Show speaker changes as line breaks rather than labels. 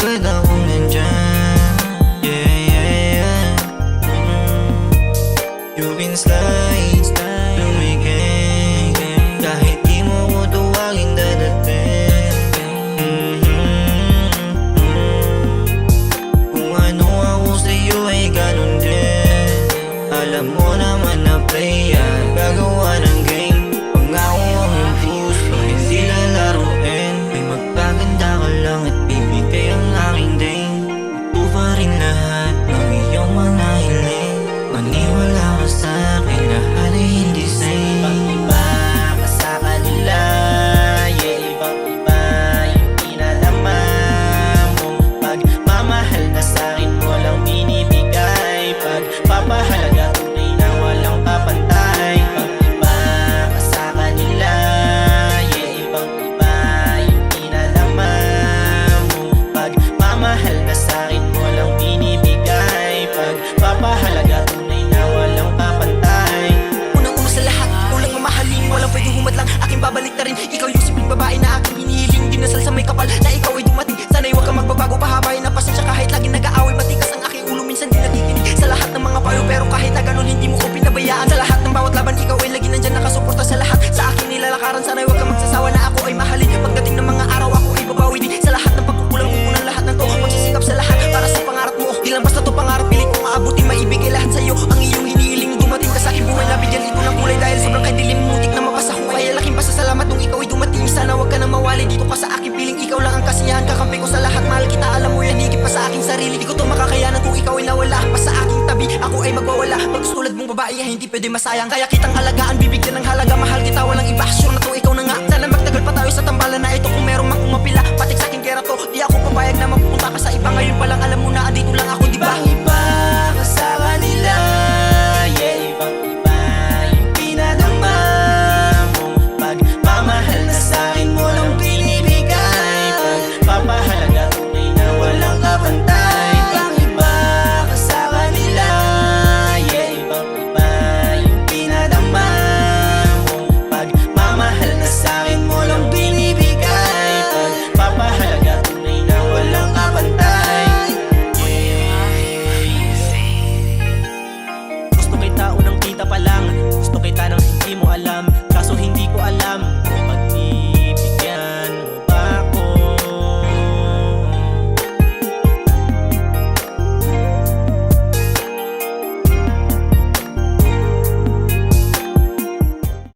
agad akong nandyan. Yeah, yeah, yeah. You can slide, lumigay, kahit di mo ko tuwagin dadating. Kung ano ako sa'yo ay ganun din. Alam mo naman na play yan, gagawa ng game. Pangako ang puso, hindi lalaruin. May magpaganda ka lang at bibigay ang aking din. Tupa rin lahat ng iyong mga hiling. Maniwala ka sa'kin, lahat ay hindi sa'yo.
Ibang-iba ka sa kanila, yeah, ibang-iba yung kinalaman mo. Pagmamahal na sa'kin walang binibigay, pagpapahalaga tunay na walang papantay. Ibang-iba ka sa kanila, yeah, ibang-iba yung kinalaman mo. Pagmamahal na sa'kin walang binibigay, pagpapahalaga tunay na walang papantay.
Unang-una sa lahat, ikaw lang mamahalin, walang pwedeng humadlang, aking babalik na rin. Ikaw yung simpleng babae na aking hinihiling, dinasal sa may kapal na ikaw ay dumating. Sana'y huwag kang magbabago, pahabain na pasensya kahit laging nag-aaway. Matikas ang aking ulo, minsan di nakikinig sa lahat ng mga payo, pero kahit na ganun hindi mo ko pinabayaan. Sa lahat ng bawat laban, ikaw ay lagi nandyan, nakasuporta sa lahat sa aking nilalakaran. Sana'y huwag kang magsasawa na ako ay mahalin. Pagdating ng mga araw, ako ay babawi din sa lahat ng pagkukulang ko ng lahat ng to. Magsisikap sa lahat para sa pangarap mo. Di lang basta to pangarap, pilit kong maabutin, maibigay lahat sa'yo ang iyong hinihiling. Dumating ka sa aking buhay, nabigyan ito ng kulay dahil sobrang kay dilim, muntik na mapasa ko. Kaya laking pasasalamat nung ikaw ay dumating. Sana wag ka nang mawali dito ka sa aking piling. Ikaw lang ang kasiyahan, kakampi ko sa lahat. Mahal kita, alam mo yan, higit pa sa aking sarili. Di ko to makakayanan kung ikaw ay nawala pa sa aking tabi. Ako ay magwawala, pagtulad mong babae ay hindi pwede masayang. Kaya kitang alagaan, bibigyan ng halaga. Mahal kita, walang iba, sure na to ikaw na nga. Sana magtagal pa tayo sa tambalan na ito. Kung meron mang umapila, patik sa aking gera to. Di ako papayag na magpupunta ka sa iba. Ngayon pa lang alam